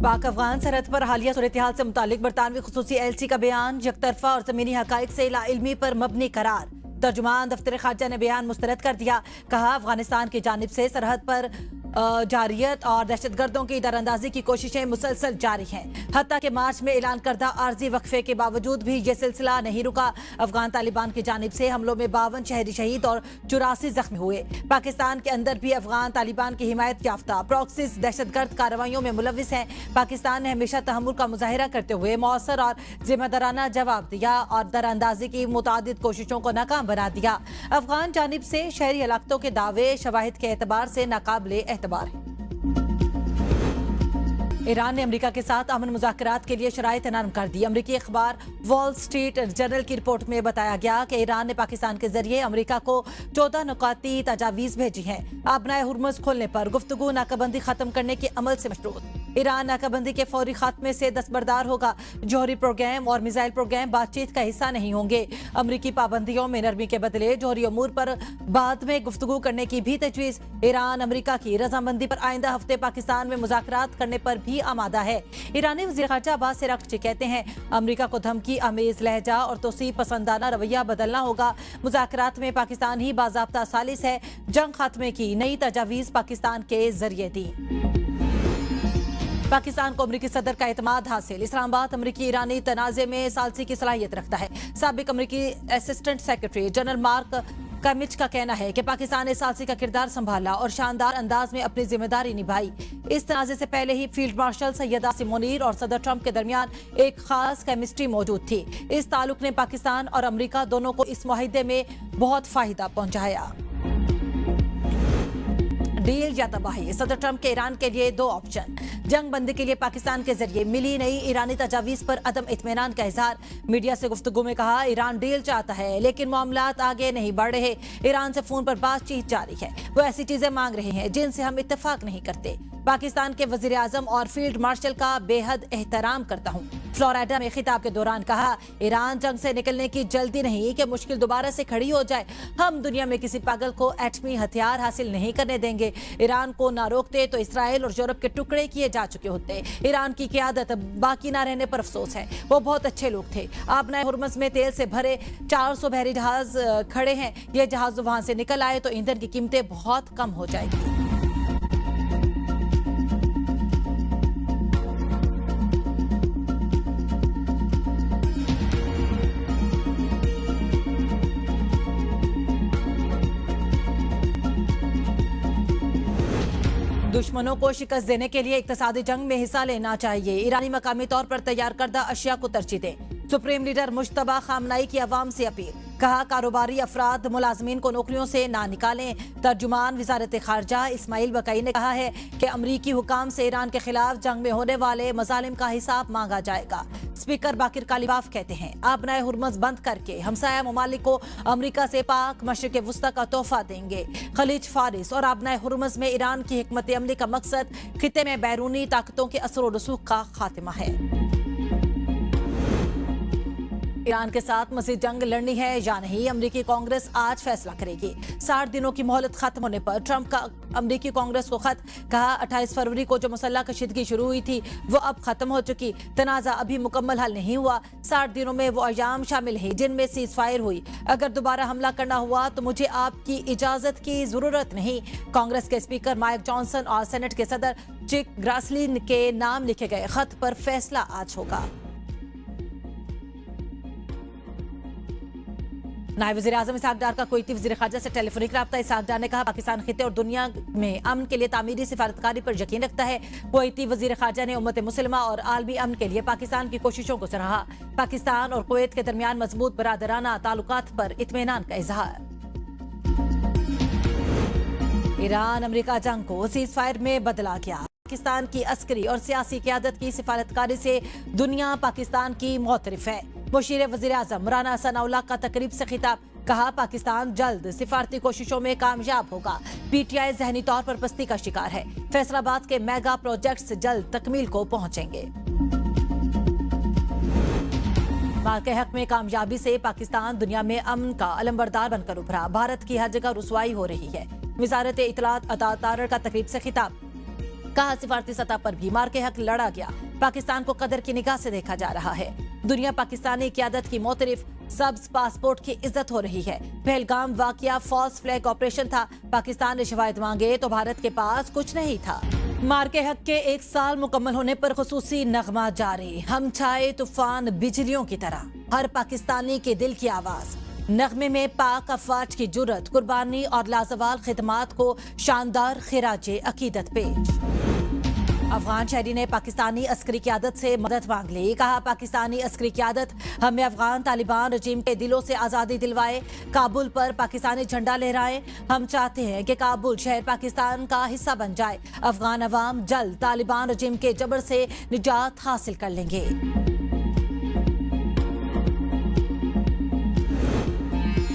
पाक अफगान सरहद पर हालिया सूरत-ए-हाल से मुतालिक बरतानवी खुसूसी एलसी का बयान यकतरफा और जमीनी हकाइक से लाइल्मी पर मबनी करार। तर्जुमान दफ्तर खारजा ने बयान मुस्तरद कर दिया। कहा, अफगानिस्तान की जानिब से सरहद पर जारियत और दहशतगर्दों की दरअंदाजी की कोशिशें मुसलसल जारी हैं। हत्ता के मार्च में ऐलान करदा आर्जी वक्फे के बावजूद भी ये सिलसिला नहीं रुका। अफगान तालिबान की जानिब से हमलों में 52 शहरी शहीद और 84 जख्मी हुए। पाकिस्तान के अंदर भी अफगान तालिबान की हिमायत याफ्ता प्रॉक्सीज दहशतगर्द कार्रवाइयों में मुलविस हैं। पाकिस्तान ने हमेशा तहम्मुल का मुजाहिरा करते हुए मौसर और जिम्मेदाराना जवाब दिया और दरअंदाजी की मुतादिद कोशिशों को नाकाम बना दिया। अफगान जानिब से शहरी हलाकतों के दावे शवाहिद के एतबार से नाकाबिले एतबार है। ईरान ने अमेरिका के साथ अमन मुज़ाकरात के लिए शराइत नरम कर दी। अमेरिकी अखबार वॉल स्ट्रीट जर्नल की रिपोर्ट में बताया गया कि ईरान ने पाकिस्तान के जरिए अमेरिका को 14 नुकाती तजावीज़ भेजी हैं। आबनाए हुर्मुज़ खोलने पर गुफ्तगू नाकाबंदी खत्म करने के अमल से मशरूत। ईरान नाकाबंदी के फौरी खात्मे से दस्तबरदार होगा। जौहरी प्रोग्राम और मिसाइल प्रोग्राम बातचीत का हिस्सा नहीं होंगे। अमरीकी पाबंदियों में नरमी के बदले जौहरी अमूर पर बाद में गुफ्तगू करने की भी तजवीज़। ईरान अमरीका की रजामंदी पर आइंदा हफ्ते पाकिस्तान में मुज़ाकरात करने पर भी आमादा है। ईरानी वज़ीर ख़ारजा अब्बास अराग़ची कहते हैं, अमरीका को धमकी आमेज़ लहजा और तोसी पसंदाना रवैया बदलना होगा। मुज़ाकरात में पाकिस्तान ही बाज़ाब्ता सालिस है। जंग खात्मे की नई तजावीज़ पाकिस्तान के जरिए दी। पाकिस्तान को अमरीकी सदर का एतमाद हासिल। इस्लामाबाद अमरीकी ईरानी तनाज़े में सालसी की सलाहियत रखता है। साबिक अमरीकी असिस्टेंट सेक्रेटरी जनरल मार्क कमिच का कहना है कि पाकिस्तान ने सालसी का किरदार संभाला और शानदार अंदाज में अपनी जिम्मेदारी निभाई। इस तनाज़े से पहले ही फील्ड मार्शल सैयद आसिम मुनीर और सदर ट्रंप के दरमियान एक खास केमिस्ट्री मौजूद थी। इस ताल्लुक ने पाकिस्तान और अमरीका दोनों को इस मुआहिदे में बहुत फायदा पहुंचाया। डील या तबाही, सदर ट्रंप के ईरान के लिए 2 ऑप्शन। जंग बंदी के लिए पाकिस्तान के जरिए मिली नई ईरानी तजावीज़ पर अदम इत्मीनान का इजहार। मीडिया से गुफ्तगू में कहा, ईरान डील चाहता है लेकिन मामलात आगे नहीं बढ़ रहे। ईरान से फोन पर बातचीत जारी है। वो ऐसी चीजें मांग रहे हैं जिनसे हम इत्तेफाक नहीं करते। पाकिस्तान के वजीर आजम और फील्ड मार्शल का बेहद एहतराम करता हूँ। फ्लोरिडा में खिताब के दौरान कहा, ईरान जंग से निकलने की जल्दी नहीं कि मुश्किल दोबारा से खड़ी हो जाए। हम दुनिया में किसी पागल को एटमी हथियार हासिल नहीं करने देंगे। ईरान को ना रोकते तो इसराइल और यूरोप के टुकड़े किए जा चुके होते। ईरान की क़यादत बाकी ना रहने पर अफसोस है। वो बहुत अच्छे लोग थे। आबनाए हुर्मुज़ में तेल से भरे 400 बहरी जहाज खड़े हैं। ये जहाज वहां से निकल आए तो ईंधन की कीमतें बहुत कम हो जाएगी। दुश्मनों को शिकस्त देने के लिए इक्तसादी जंग में हिस्सा लेना चाहिए। ईरानी मकामी तौर पर तैयार करदा अशिया को तरजीह दें। सुप्रीम लीडर मुश्तबा खामनाई की अवाम से अपील। कहा, कारोबारी अफराद मुलाजमीन को नौकरियों से ना निकालें। तर्जुमान वजारत खारजा इस्माइल बकई ने कहा है कि अमरीकी हुकाम से ईरान के खिलाफ जंग में होने वाले मजालिम का हिसाब मांगा जाएगा। स्पीकर बाकिर कालीबाफ कहते हैं, आबनाए हुर्मुज़ बंद करके हमसाया ममालिक को अमरीका से पाक मशरिक़ वुस्ता का तोहफा देंगे। खलीज फारिस और आबनाए हुर्मुज़ में ईरान की हिकमत अमली का मकसद खिते में बैरूनी ताकतों के असर व रसूख का खात्मा है। ईरान के साथ मज़ीद जंग लड़नी है या नहीं, अमरीकी कांग्रेस आज फैसला करेगी। 60 दिनों की मोहलत खत्म होने पर ट्रंप का अमरीकी कांग्रेस को खत। कहा, 28 फरवरी को जो मुसल्लह कशीदगी शुरू हुई थी वो अब खत्म हो चुकी। तनाज़ा अभी मुकम्मल हल नहीं हुआ। 60 दिनों में वो अयाम शामिल हैं जिनमें सीज फायर हुई। अगर दोबारा हमला करना हुआ तो मुझे आपकी इजाजत की जरूरत नहीं। कांग्रेस के स्पीकर माइक जॉनसन और सेनेट के सदर चिक ग्रासली के नाम लिखे गए खत पर फैसला आज होगा। नायब वज़ीर आज़म इसहाक डार का कुवैती वज़ीर ख़ारजा से टेलीफोनिक रब्ता। इसहाक डार ने कहा, पाकिस्तान खिते और दुनिया में अमन के लिए तामीरी सिफारतकारी पर यकीन रखता है। कुवैती वज़ीर ख़ारजा ने उम्मत मुस्लिमा और आलमी अमन के लिए पाकिस्तान की कोशिशों को सराहा। पाकिस्तान और कुवैत के दरमियान मजबूत बरादराना ताल्लुकात पर इत्मीनान का इजहार। ईरान अमरीका जंग को सीज फायर में बदला गया। पाकिस्तान की अस्करी और सियासी क़यादत की सिफारतकारी से दुनिया पाकिस्तान की मोतरफ है। मुशीर वज़ीर आज़म राना सनाउल्लाह का तकरीब से खिताब। कहा, पाकिस्तान जल्द सिफारती कोशिशों में कामयाब होगा। पीटीआई ज़हनी तौर पर पस्ती का शिकार है। फैसलाबाद के मेगा प्रोजेक्ट्स जल्द तकमील को पहुंचेंगे। माल के हक में कामयाबी से पाकिस्तान दुनिया में अमन का अलंबरदार बनकर उभरा। भारत की हर जगह रुसवाई हो रही है। वजारत इत्तलात अता तारड़ का तकरीब से खिताब। कहा सिफारती सतह पर भी मार के हक लड़ा गया, पाकिस्तान को कदर की निगाह से देखा जा रहा है। दुनिया पाकिस्तानी क़यादत की मोतरिफ, सब्ज पासपोर्ट की इज्जत हो रही है। पहलगाम वाकया फॉल्स फ्लैग ऑपरेशन था, पाकिस्तान ने शवाहिद मांगे तो भारत के पास कुछ नहीं था। मार के हक के 1 साल मुकम्मल होने पर खुसूसी नगमा जारी, हम छाए तूफान बिजलियों की तरह, हर पाकिस्तानी के दिल की आवाज। नगमे में पाक अफवाज की जुर्रत, कुर्बानी और लाजवाल खिदमात को शानदार खिराजे अकीदत पेश। अफगान शहरी ने पाकिस्तानी अस्करी क़यादत से मदद मांग ली, कहा पाकिस्तानी अस्करी क़यादत हमें अफगान तालिबान रजीम के दिलों से आज़ादी दिलवाए, काबुल पर पाकिस्तानी झंडा लहराए। हम चाहते हैं कि काबुल शहर पाकिस्तान का हिस्सा बन जाए। अफगान अवाम जल्द तालिबान रजीम के जबर से निजात हासिल कर लेंगे।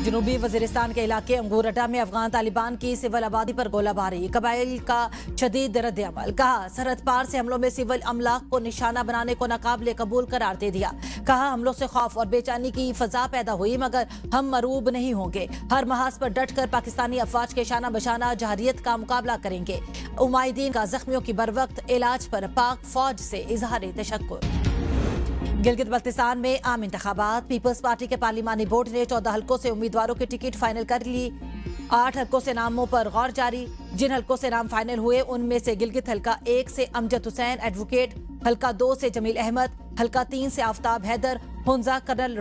जनूबी वजीरिस्तान के इलाके अंगूरडा में अफगान तालिबान की सिविल आबादी पर गोलाबारी, कबाइल का शदीद रद्द-ए-अमल। कहा सरहद पार से हमलों में सिविल अमलाक को निशाना बनाने को नाकाबिले कबूल करार दे दिया। कहा हमलों से खौफ और बेचैनी की फजा पैदा हुई, मगर हम मरूब नहीं होंगे। हर महाज पर डट कर पाकिस्तानी अफवाज के शाना बशाना जहरियत का मुकाबला करेंगे। उमाइदीन का जख्मियों की बरवक्त इलाज पर पाक फौज से इजहार तशक्कुर। गिलगित बल्तिस्तान में आम इंतखाबात, पीपल्स पार्टी के पार्लिमानी बोर्ड ने 14 हल्कों से उम्मीदवारों की टिकट फाइनल कर ली। 8 हल्कों से नामों पर गौर जारी। जिन हल्कों से नाम फाइनल हुए उनमें से गिलगित हल्का 1 से अमजद हुसैन एडवोकेट, हल्का 2 से जमील अहमद, हल्का 3 से आफ्ताब हैदर, हुंजा कर्नल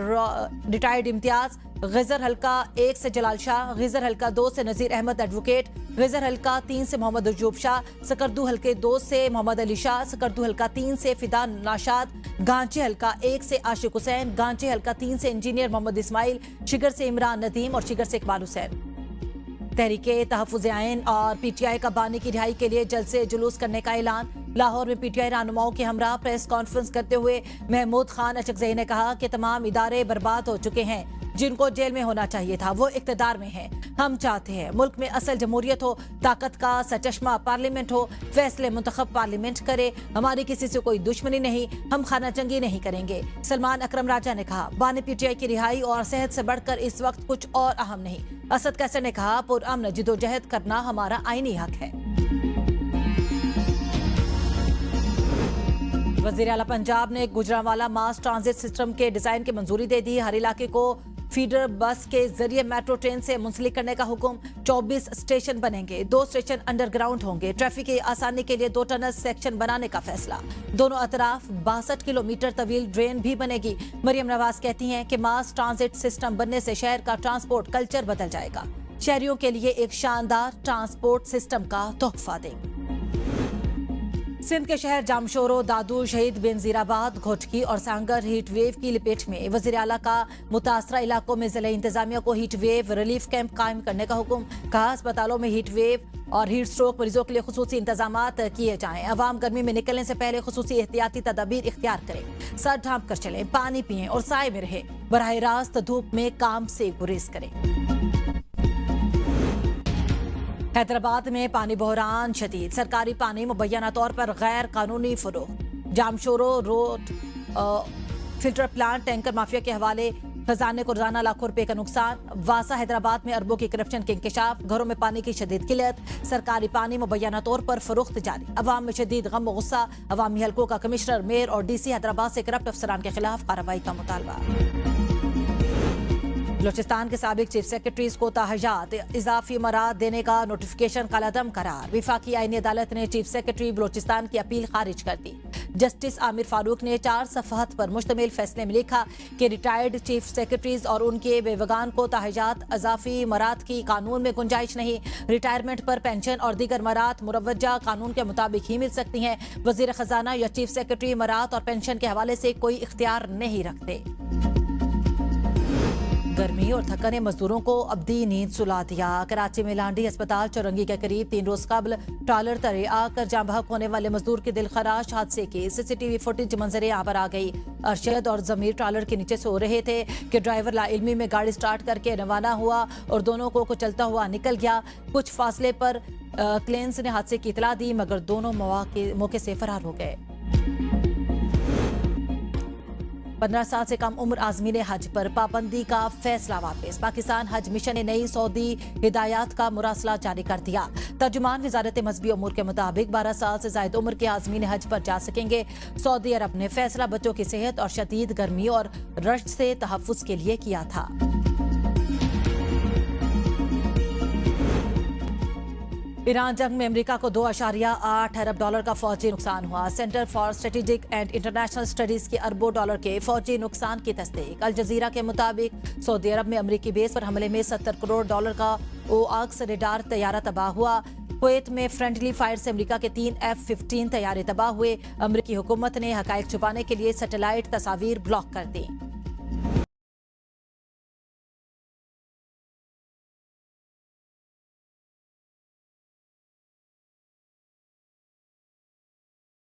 रिटायर्ड इम्तियाज, गिजर हल्का 1 से जलाल शाह, गिजर हल्का 2 से नजीर अहमद एडवोकेट, गिजर हल्का 3 से मोहम्मद अजूब शाह, सकरदू हल्के 2 से मोहम्मद अली शाह, सकरदू हल्का 3 से फिदा नाशाद, गांची हल्का 1 से आशिक हुसैन, गांची हल्का 3 से इंजीनियर मोहम्मद इस्माइल, शिगर से इमरान नदीम और शिगर से इकबाल हुसैन। तहरीके तहफ़्फ़ुज़ आइन और पीटीआई का बानी की रिहाई के लिए जल्द से जुलूस करने का ऐलान। लाहौर में पीटीआई रहनुमाओं के हमरा प्रेस कॉन्फ्रेंस करते हुए महमूद खान अचकज़ई ने कहा कि तमाम इदारे बर्बाद हो चुके हैं, जिनको जेल में होना चाहिए था वो इक़्तिदार में हैं। हम चाहते हैं मुल्क में असल जमहूरियत हो, ताकत का सचश्मा पार्लियामेंट हो, फैसले मुंतखब पार्लियामेंट करे। हमारी किसी से कोई दुश्मनी नहीं, हम खाना जंगी नहीं करेंगे। सलमान अकरम राजा ने कहा बानी पीटीआई की रिहाई और सेहत से बढ़कर इस वक्त कुछ और अहम नहीं। असद कैसर ने कहा पुरअमन जिदोजहद करना हमारा आईनी हक है। वज़ीर आला पंजाब ने गुजरांवाला मास ट्रांजिट सिस्टम के डिजाइन की मंजूरी दे दी। हर इलाके को फीडर बस के जरिए मेट्रो ट्रेन से मुंसलिक करने का हुक्म। 24 स्टेशन बनेंगे, 2 स्टेशन अंडरग्राउंड होंगे। ट्रैफिक की आसानी के लिए 2 टनल सेक्शन बनाने का फैसला। दोनों अतराफ 62 किलोमीटर तवील ड्रेन भी बनेगी। मरियम नवाज कहती हैं कि मास ट्रांजिट सिस्टम बनने से शहर का ट्रांसपोर्ट कल्चर बदल जाएगा। शहरियों के लिए एक शानदार ट्रांसपोर्ट सिस्टम का तोहफा देंगे। सिंध के शहर जामशोरो, दादू, शहीद बेनजीराबाद, घोटकी और सांगर हीट वेव की लपेट में। वज़ीर आला का मुतासरा इलाकों में जिला इंतजामिया को हीट वेव रिलीफ कैंप कायम करने का हुक्म। कहा अस्पतालों में हीट वेव और हीट स्ट्रोक मरीजों के लिए खुसूसी इंतजामात किए जाएं। अवाम गर्मी में निकलने से पहले खुसूसी एहतियाती तदाबीर इख्तियार करें। सर ढांप कर चलें, पानी पिएं और साए में रहें। बराह रास्त धूप में काम से गुरेज करें। हैदराबाद में पानी बहरान शदीद, सरकारी पानी मुबैना तौर पर गैर कानूनी फरोख्त। Jamshoro road filter plant tanker mafia के हवाले, खजाने को रोजाना लाखों रुपए का नुकसान। वासा हैदराबाद में अरबों की करप्शन के इंकशाफ, घरों में पानी की शदीद किल्लत, सरकारी पानी मुबैना तौर पर फरोख्त जारी। अवाम में शदीद गम व गुस्सा, अवामी हल्कों का कमिश्नर, मेयर और डीसी हैदराबाद से करप्ट अफसरान के खिलाफ कार्रवाई का मुतालबा। बलोचिस्तान के साबिक चीफ सेक्रेटरीज को ताहजात इजाफी मराद देने का नोटिफिकेशन कलअदम करार। विफाकी आईनी अदालत ने चीफ सेक्रेटरी बलोचिस्तान की अपील खारिज कर दी। जस्टिस आमिर फारूक ने 4 सफ़हत पर मुश्तमिल फैसले में लिखा कि रिटायर्ड चीफ सेक्रेटरीज और उनके बेवगान को ताहजात इजाफी मराद की कानून में गुंजाइश नहीं। रिटायरमेंट पर पेंशन और दीगर मराद मुरवजा कानून के मुताबिक ही मिल सकती हैं। वजीर खजाना या चीफ सेक्रेटरी मराद और पेंशन के हवाले से कोई इख्तियार नहीं रखते। गर्मी और थकन ने मजदूरों को अब्दी नींद सुला दिया। कराची में लांडी अस्पताल चौरंगी के करीब 3 रोज कबल ट्रालर तले आकर जाम बहक होने वाले मजदूर के दिल खराश हादसे की सीसीटीवी फुटेज मंजरे यहाँ पर आ गई। अरशद और जमीर ट्रालर के नीचे सो रहे थे कि ड्राइवर लाइल्मी में गाड़ी स्टार्ट करके रवाना हुआ और दोनों को कुचलता हुआ निकल गया। कुछ फासले पर क्लेंस ने हादसे की इतला दी, मगर दोनों मौके से फरार हो गए। 15 साल से कम उम्र आजमीन हज पर पाबंदी का फैसला वापस। पाकिस्तान हज मिशन ने नई सऊदी हिदायत का मुरासला जारी कर दिया। तर्जुमान वजारत मजहबी उमूर के मुताबिक 12 साल से जायद उम्र के आजमीन हज पर जा सकेंगे। सऊदी अरब ने फैसला बच्चों की सेहत और शदीद गर्मी और रश्क से तहफ्फुज के लिए किया था। ईरान जंग में अमेरिका को $2.8 अरब का फौजी नुकसान हुआ। Centre for strategic and international studies के अरबों डॉलर के फौजी नुकसान की तस्दीक। अल जजीरा के मुताबिक सऊदी अरब में अमेरिकी बेस पर हमले में $70 करोड़ का ओआक्स रेडार तैयारा तबाह हुआ। कुवैत में फ्रेंडली फायर से अमेरिका के 3 F-15 तैयारे तबाह हुए। अमेरिकी हुकूमत ने हकायक छुपाने के लिए सैटेलाइट तस्वीर ब्लॉक कर दी।